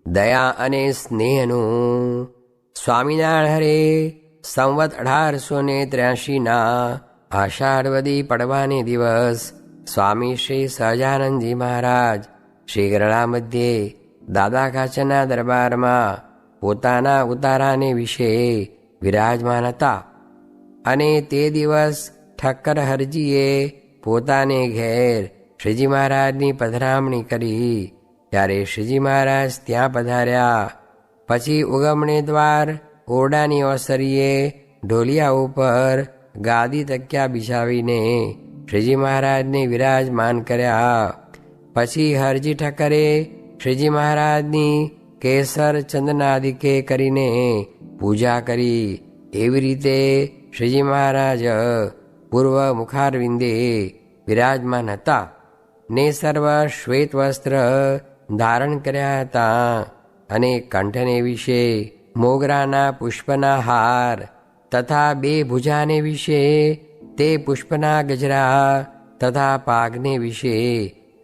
દયા અને સ્નેહનું. સ્વામિનારાયણ હરે સંવત 1883 આષાઢવદી પડવાને દિવસ સ્વામી શ્રી સહજાનંદજી મહારાજ શ્રી ગરડા મધ્યે દાદા ખાચરના દરબારમાં પોતાના ઉતારાને વિશે વિરાજમાન હતા. અને તે દિવસ ઠક્કર હરજીએ પોતાને ઘેર શ્રીજી મહારાજની પધરામણી કરી. ત્યારે શ્રીજી મહારાજ ત્યાં પધાર્યા. પછી ઉગમણે દ્વાર ઓરડાની ઓસરીએ ઢોલિયા ઉપર ગાદી તકિયા બિછાવીને શ્રીજી મહારાજને વિરાજમાન કર્યા. પછી હરજી ઠક્કરે શ્રીજી મહારાજની કેસર ચંદનાદિકે કરીને પૂજા કરી. એવી રીતે શ્રીજી મહારાજ પૂર્વ મુખારવિંદે વિરાજમાન હતા ને સર્વ શ્વેત વસ્ત્ર ધારણ કર્યા હતા. અને કંઠને વિશે મોગરાના પુષ્પના હાર તથા 2 ભુજાને વિશે તે પુષ્પના ગજરા તથા પાઘને વિશે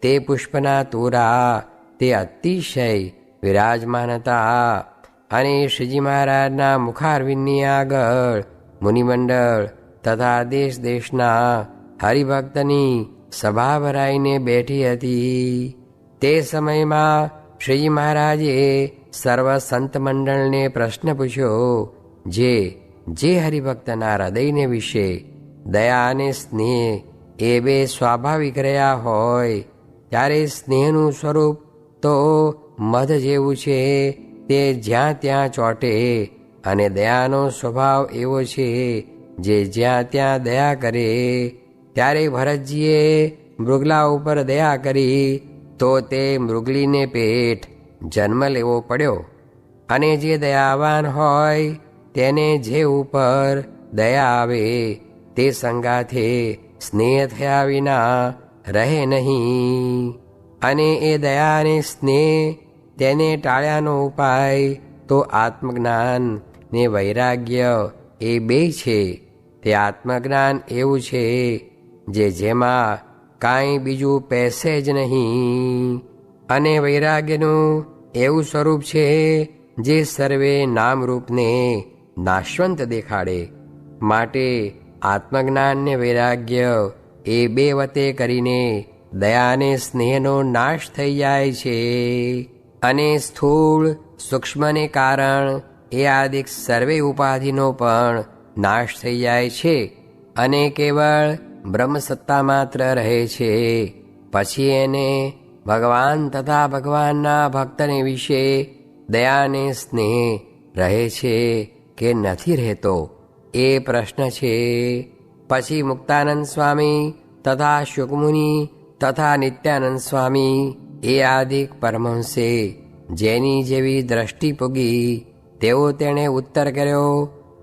તે પુષ્પના તોરા તે અતિશય વિરાજમાન હતા. અને શ્રીજી મહારાજના મુખારવિંદની આગળ મુનિમંડળ તથા દેશ દેશના હરિભક્તની સભા ભરાઈને બેઠી હતી. તે સમયમાં શ્રીજી મહારાજે સર્વ સંત મંડળને પ્રશ્ન પૂછ્યો, જે હરિભક્તના હૃદયને વિશે દયા અને સ્નેહ એ 2 સ્વાભાવિક રહ્યા હોય, ત્યારે સ્નેહનું સ્વરૂપ તો મધ જેવું છે, તે જ્યાં ત્યાં ચોંટે. અને દયાનો સ્વભાવ એવો છે જે જ્યાં ત્યાં દયા કરે. ત્યારે ભરતજીએ મૃગલા ઉપર દયા કરી તો તે મૃગલીને પેટ જન્મ લેવો પડ્યો. અને જે દયાવાન હોય તેને જે ઉપર દયા આવે તે સંગાથે સ્નેહ થયા વિના રહે નહીં. અને એ દયા અને સ્નેહ તેને ટાળ્યાનો ઉપાય તો આત્મજ્ઞાન ને વૈરાગ્ય એ 2 છે. તે આત્મજ્ઞાન એવું છે જે જેમાં કાંઈ બીજું પેસે જ નહીં. અને વૈરાગ્યનું એવું સ્વરૂપ છે જે સર્વે નામરૂપને નાશવંત દેખાડે. માટે આત્મજ્ઞાન ને વૈરાગ્ય એ 2 વતે કરીને દયા અને સ્નેહનો નાશ થઈ જાય છે. અને સ્થૂળ સૂક્ષ્મને કારણ એ આદિક સર્વે ઉપાધિનો પણ નાશ થઈ જાય છે. અને કેવળ બ્રહ્મસત્તા માત્ર રહે છે. પછી એને ભગવાન તથા ભગવાનના ભક્તને વિશે દયા અને સ્નેહ રહે છે કે નથી રહેતો, એ પ્રશ્ન છે. પછી મુક્તાનંદ સ્વામી તથા શુકમુનિ તથા નિત્યાનંદ સ્વામી એ આદિક પરમહંસે જેની જેવી દ્રષ્ટિ પૂગી તેવો તેણે ઉત્તર કર્યો.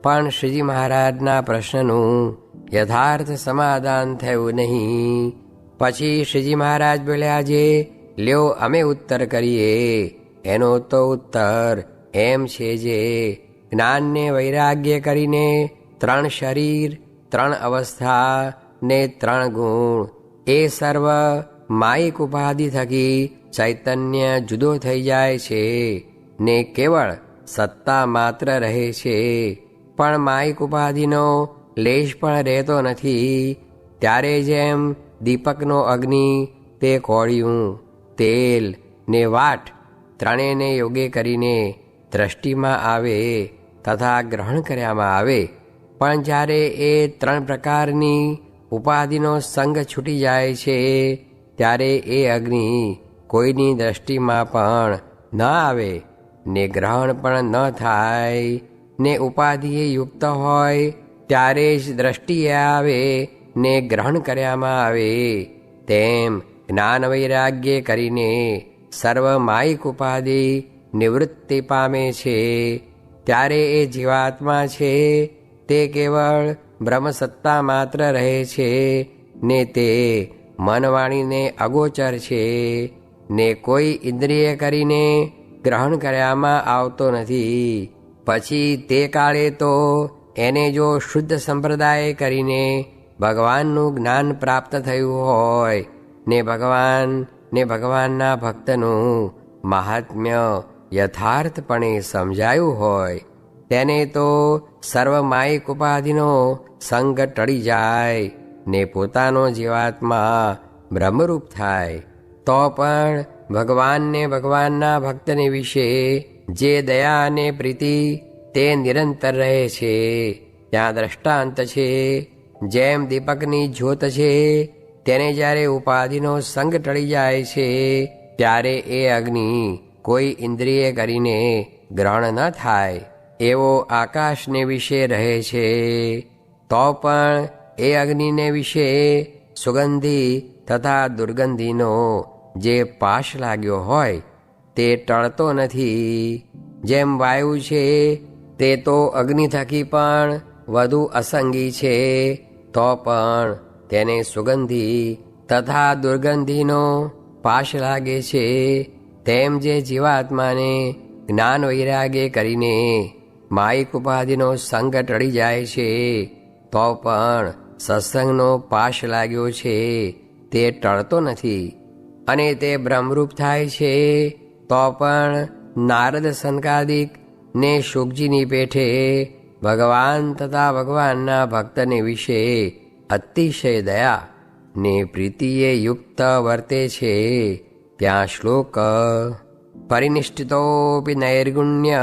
પણ શ્રીજી મહારાજના પ્રશ્નનું યથાર્થ સમાધાન થયું નહીં. પછી શ્રીજી મહારાજ બોલ્યા, જે લ્યો અમે ઉત્તર કરીએ. એનો તો ઉત્તર એમ છે જે જ્ઞાનને વૈરાગ્ય કરીને 3 શરીર 3 અવસ્થા ને 3 ગુણ એ સર્વ માયિક ઉપાધિ થકી ચૈતન્ય જુદો થઈ જાય છે ને કેવળ સત્તા માત્ર રહે છે. પણ માયિક ઉપાધિનો લેશ પણ રહેતો નથી. ત્યારે જેમ દીપકનો અગ્નિ તે કોળિયું તેલ ને વાટ ત્રણેયને યોગે કરીને દ્રષ્ટિમાં આવે તથા ગ્રહણ કર્યામાં આવે. પણ જ્યારે એ 3 પ્રકારની ઉપાધિનો સંગ છૂટી જાય છે ત્યારે એ અગ્નિ કોઈની દ્રષ્ટિમાં પણ ન આવે ને ગ્રહણ પણ ન થાય. ને ઉપાધિએ યુક્ત હોય ત્યારે જ દ્રષ્ટિએ આવે ને ગ્રહણ કર્યામાં આવે. તેમ જ્ઞાન વૈરાગ્ય કરીને સર્વ માયિક ઉપાધિ નિવૃત્તિ પામે છે. ત્યારે એ જીવાત્મા છે તે કેવળ બ્રહ્મસત્તા માત્ર રહે છે ને તે મનવાણીને અગોચર છે ને કોઈ ઇન્દ્રિય કરીને ગ્રહણ કર્યામાં આવતો નથી. પછી તે કાળે તો એને જો શુદ્ધ સંપ્રદાય કરીને ભગવાનનું જ્ઞાન પ્રાપ્ત થયું હોય ને ભગવાનના ભક્તનું મહાત્મ્ય યથાર્થપણે સમજાયું હોય તેને તો સર્વમાયિક ઉપાધિનો સંગ ટળી જાય ને પોતાનો જીવાત્મા બ્રહ્મરૂપ થાય. તો પણ ભગવાનને ભગવાનના ભક્તને વિશે જે દયા અને પ્રીતિ તે નિરંતર રહે છે. ત્યાં દ્રષ્ટાંત છે, જેમ દીપકની જ્યોત છે તેને જ્યારે ઉપાધિનો સંગ ટળી જાય છે ત્યારે એ અગ્નિ કોઈ ઇન્દ્રિય કરીને ગ્રહણ ન થાય એવો આકાશને વિશે રહે છે. તો પણ એ અગ્નિને વિશે સુગંધી તથા દુર્ગંધીનો જે પાશ લાગ્યો હોય તે ટળતો નથી. જેમ વાયુ છે તે તો અગ્નિ થકી પણ વધુ અસંગી છે, તો પણ તેને સુગંધી તથા દુર્ગંધીનો પાશ લાગે છે. તેમ જે જીવાત્માને જ્ઞાન વૈરાગ્ય કરીને માયિક ઉપાધિનો સંગ ટળી જાય છે તો પણ સત્સંગનો પાશ લાગ્યો છે તે ટળતો નથી અને તે બ્રહ્મરૂપ થાય છે. તો પણ નારદ સંકાદિક ને શુકજીની પેઠે ભગવાન તથા ભગવાનના ભક્તને વિશે અતિશય દયા ને પ્રીતિએ યુક્ત વર્તે છે. ત્યાં શ્લોક પરિનિષ્ઠિતોપી નૈર્ગુણ્ય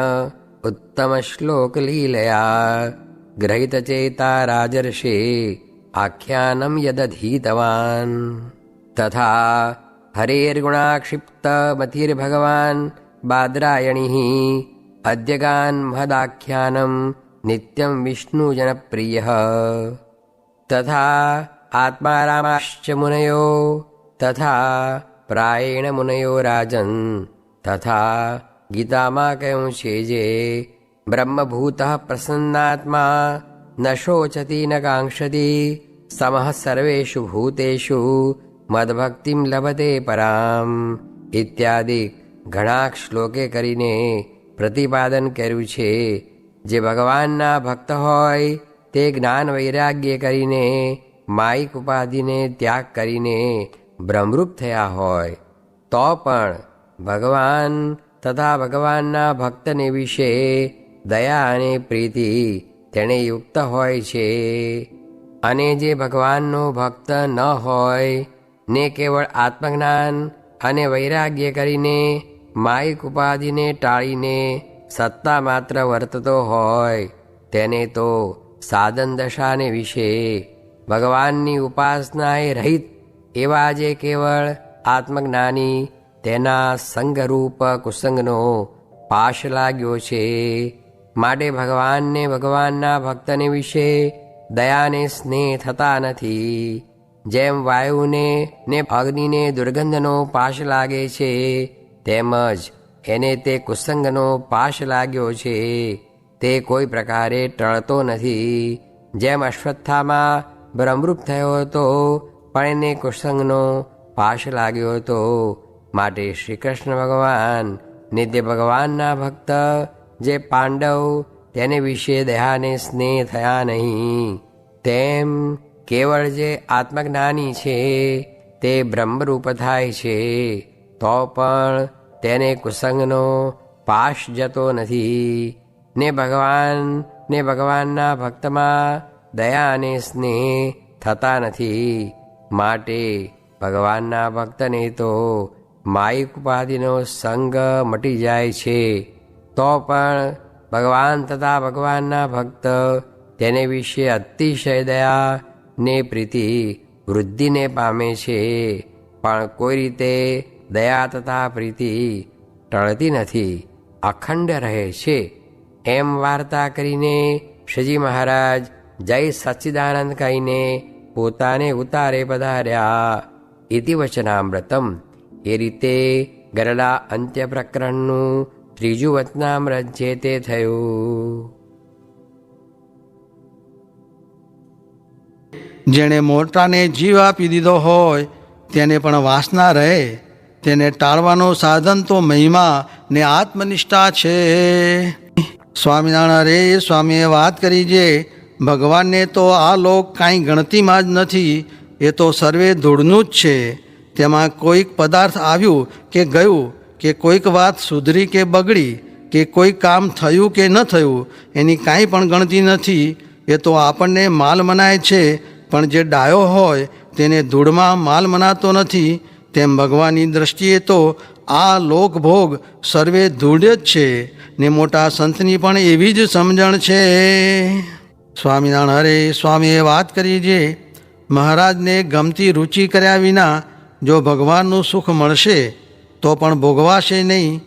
ઉત્તમ શ્લોક લીલયા ગ્રહિત ચેતા રાજર્ષે આખ્યાનમ યદધીતવાન તથા હરેર્ગુણાક્ષિપ્ત મતિર્ભગવાન બાદરાયણી અદ્યગાન મહદાખ્યાનમ નિત્યમ વિષ્ણુ જનપ્રિય તથા આત્મારામાશ્ચ મુનયો તથા પ્રાયેણ મુનયો રાજન તથા ગીતામાં કહ્યું છે જે બ્રહ્મભૂત પ્રસન્નાત્મા ન શોચતી ન કાંક્ષતી સમઃ સર્વેષુ ભૂતેષુ મદભક્તિમ લભતે પરામ ઇત્યાદિ ઘણા શ્લોકે કરીને પ્રતિપાદન કર્યું છે. જે ભગવાનના ભક્ત હોય તે જ્ઞાન વૈરાગ્ય કરીને માયિક ઉપાધિને ત્યાગ કરીને બ્રહ્મરૂપ થયા હોય તો પણ ભગવાન તથા ભગવાનના ભક્તને વિશે દયા અને પ્રીતિ તેને યુક્ત હોય છે. અને જે ભગવાનનો ભક્ત ન હોય ને કેવળ આત્મજ્ઞાન અને વૈરાગ્ય કરીને માયિક ઉપાધિને ટાળીને સત્તા માત્ર વર્તતો હોય તેને તો સાધન દશાને વિશે ભગવાનની ઉપાસનાએ રહિત એવા જે કેવળ આત્મજ્ઞાની તેના સંગરૂપ કુસંગનો પાશ લાગ્યો છે. માટે ભગવાનને ભગવાનના ભક્તને વિશે દયાને સ્નેહ થતા નથી. જેમ વાયુને ને અગ્નિને દુર્ગંધનો પાશ લાગે છે તેમજ એને તે કુસંગનો પાશ લાગ્યો છે તે કોઈ પ્રકારે ટળતો નથી. જેમ અશ્વત્થામાં બ્રહ્મરૂપ થયો હતો પણ એને કુસંગનો પાશ લાગ્યો હતો, માટે શ્રી કૃષ્ણ ભગવાન ને તે ભગવાનના ભક્ત જે પાંડવ તેને વિશે દયાને સ્નેહ થયા નહીં. તેમ કેવળ જે આત્મજ્ઞાની છે તે બ્રહ્મરૂપ થાય છે તો પણ તેને કુસંગનો પાશ જતો નથી. ને ભગવાન ને ભગવાનના ભક્તમાં દયા અને સ્નેહ થતા નથી. માટે ભગવાનના ભક્તને તો માયિક ઉપાધિનો સંગ મટી જાય છે તો પણ ભગવાન તથા ભગવાનના ભક્ત તેને વિશે અતિશય દયા ને પ્રીતિ વૃદ્ધિને પામે છે. પણ કોઈ રીતે દયા તથા પ્રીતિ ટળતી નથી, અખંડ રહે છે. એમ વાર્તા કરીને શ્રીજી મહારાજ જય સચ્ચિદાનંદ કહીને પોતાને ઉતારે પધાર્યા. ઇતિ વચનામૃતમ. એ રીતે ગરડા અંત્ય પ્રકરણનું ત્રીજું વચનામૃત જે તે થયું. જેણે મોટાને જીવ આપી દીધો હોય તેને પણ વાસના રહે, તેને ટાળવાનું સાધન તો મહિમા ને આત્મનિષ્ઠા છે. સ્વામિનારાયણ રે સ્વામીએ વાત કરી છે, ભગવાનને તો આ લોક કાંઈ ગણતીમાં જ નથી, એ તો સર્વે ધૂળનું જ છે. તેમાં કોઈક પદાર્થ આવ્યું કે ગયું કે કોઈક વાત સુધરી કે બગડી, કે કોઈ કામ થયું કે ન થયું એની કાંઈ પણ ગણતી નથી. એ તો આપણને માલ મનાય છે, પણ જે ડાયો હોય તેને ધૂળમાં માલ મનાતો નથી. તેમ ભગવાનની દ્રષ્ટિએ તો આ લોકભોગ સર્વે ધૂળ જ છે ને મોટા સંતની પણ એવી જ સમજણ છે. સ્વામિનારાયણ હરે સ્વામીએ વાત કરી છે, મહારાજને ગમતી રુચિ કર્યા વિના જો ભગવાનનું સુખ મળશે તો પણ ભોગવાશે નહીં.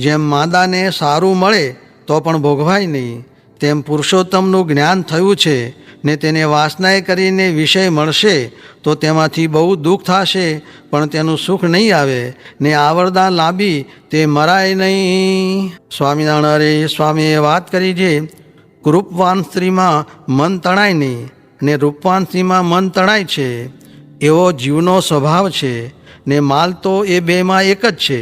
જેમ માદાને સારું મળે તો પણ ભોગવાય નહીં, તેમ પુરુષોત્તમનું જ્ઞાન થયું છે ને તેને વાસનાએ કરીને વિષય મળશે તો તેમાંથી બહુ દુઃખ થશે, પણ તેનું સુખ નહીં આવે ને આવરદા લાંબી તે મરાય નહીં. સ્વામિનારાયણ હરે સ્વામીએ વાત કરી છે, કૃપવાન સ્ત્રીમાં મન તણાય નહીં ને રૂપવાન સ્ત્રીમાં મન તણાય છે, એવો જીવનો સ્વભાવ છે. ને માલ તો એ બેમાં એક જ છે,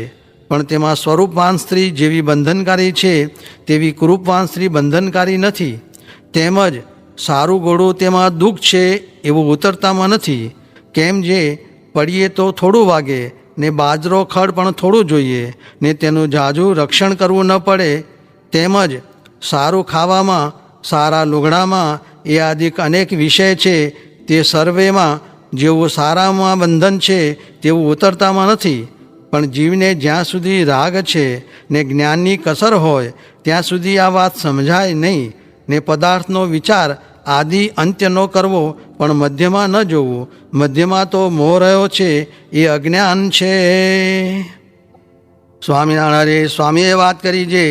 પણ તેમાં સ્વરૂપવાન સ્ત્રી જેવી બંધનકારી છે તેવી કૃપવાન સ્ત્રી બંધનકારી નથી. તેમજ સારું ગોળું તેમાં દુઃખ છે એવું ઉતરતામાં નથી. કેમ જે પડીએ તો થોડું વાગે ને બાજરો ખડ પણ થોડું જોઈએ ને તેનું ઝાઝું રક્ષણ કરવું ન પડે. તેમજ સારું ખાવામાં, સારા લુગડામાં એ આદિક અનેક વિષય છે તે સર્વેમાં જેવું સારામાં બંધન છે તેવું ઉતરતામાં નથી. પણ જીવને જ્યાં સુધી રાગ છે ને જ્ઞાનની કસર હોય ત્યાં સુધી આ વાત સમજાય નહીં. ને પદાર્થનો વિચાર આદિ અંત્ય ન કરવો, પણ મધ્યમાં ન જોવું. મધ્યમાં તો મોહ રહ્યો છે એ અજ્ઞાન છે. સ્વામિનારાયણ સ્વામીએ વાત કરી છે,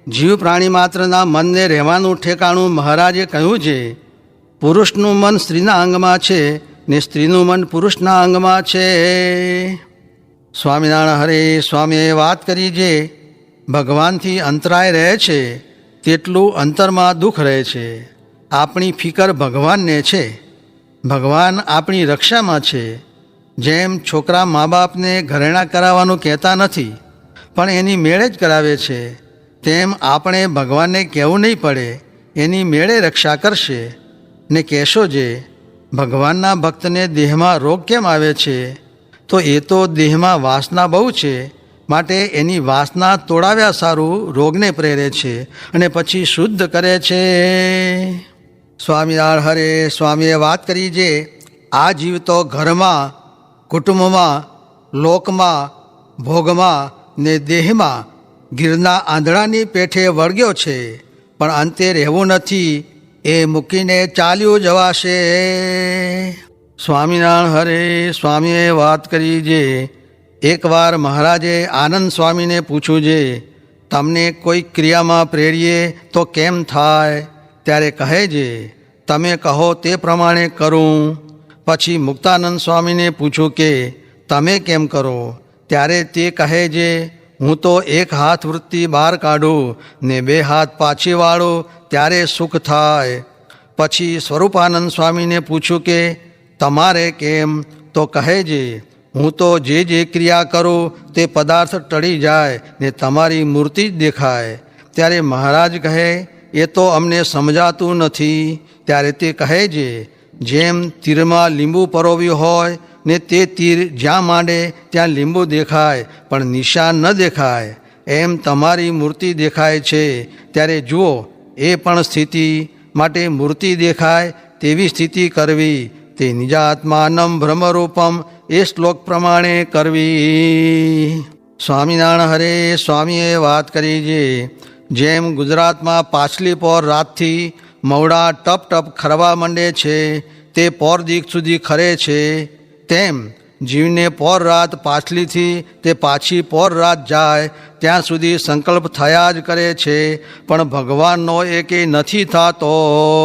જીવ પ્રાણી માત્રના મનને રહેવાનું ઠેકાણું મહારાજે કહ્યું છે. પુરુષનું મન સ્ત્રીના અંગમાં છે ને સ્ત્રીનું મન પુરુષના અંગમાં છે. સ્વામિનારાયણ હરે સ્વામીએ વાત કરી છે, ભગવાનથી અંતરાય રહે છે તેટલું અંતરમાં દુઃખ રહે છે. આપણી ફિકર ભગવાનને છે, ભગવાન આપણી રક્ષામાં છે. જેમ છોકરા મા બાપને ઘરેણાં કરાવવાનું કહેતા નથી પણ એની મેળે જ કરાવે છે, તેમ આપણે ભગવાનને કહેવું નહીં પડે, એની મેળે રક્ષા કરશે. ને કહેશો જે ભગવાનના ભક્તને દેહમાં રોગ કેમ આવે છે, તો એ તો દેહમાં વાસના બહુ છે, માટે એની વાસના તોડાવ્યા સારું રોગને પ્રેરે છે અને પછી શુદ્ધ કરે છે. સ્વામિનારાયણ હરે સ્વામીએ વાત કરી છે, આ જીવ તો ઘરમાં, કુટુંબમાં, લોકમાં, ભોગમાં ને દેહમાં ગીરના આંધળાની પેઠે વળગ્યો છે, પણ અંતે રહેવું નથી, એ મૂકીને ચાલ્યું જવાશે. સ્વામિનારાયણ હરે સ્વામીએ વાત કરી છે, એકવાર મહારાજે આનંદ સ્વામીને પૂછ્યું છે, તમને કોઈ ક્રિયામાં પ્રેરીએ તો કેમ થાય? ત્યારે કહે છે, તમે કહો તે પ્રમાણે કરું. પછી મુક્તાનંદ સ્વામીને પૂછ્યું કે તમે કેમ કરો? ત્યારે તે કહે છે, હું તો એક હાથ વૃત્તિ બહાર કાઢું ને બે હાથ પાછી વાળું ત્યારે સુખ થાય. પછી સ્વરૂપાનંદ સ્વામીને પૂછ્યું કે તમારે કેમ? તો કહે છે, હું તો જે જે ક્રિયા કરું તે પદાર્થ ટળી જાય ને તમારી મૂર્તિ જ દેખાય. ત્યારે મહારાજ કહે, એ તો અમને સમજાતું નથી. ત્યારે તે કહે છે, જેમ તીરમાં લીંબુ પરોવ્યું હોય ને તે તીર જ્યાં માંડે ત્યાં લીંબુ દેખાય પણ નિશાન ન દેખાય, એમ તમારી મૂર્તિ દેખાય છે. ત્યારે જુઓ એ પણ સ્થિતિ, માટે મૂર્તિ દેખાય તેવી સ્થિતિ કરવી, તે નિજાત્માનમ બ્રહ્મરૂપમ એ શ્લોક પ્રમાણે કરવી. સ્વામિનારાયણ હરે સ્વામીએ વાત કરી છે, જેમ ગુજરાતમાં પાછલી પોર રાતથી મવડા ટપ ટપ ખરવા માંડે છે તે પોર દીક સુધી ખરે છે, તેમ જીવને પોર રાત પાછલીથી તે પાછી પોર રાત જાય ત્યાં સુધી સંકલ્પ થયા જ કરે છે, પણ ભગવાનનો એકે નથી થતો.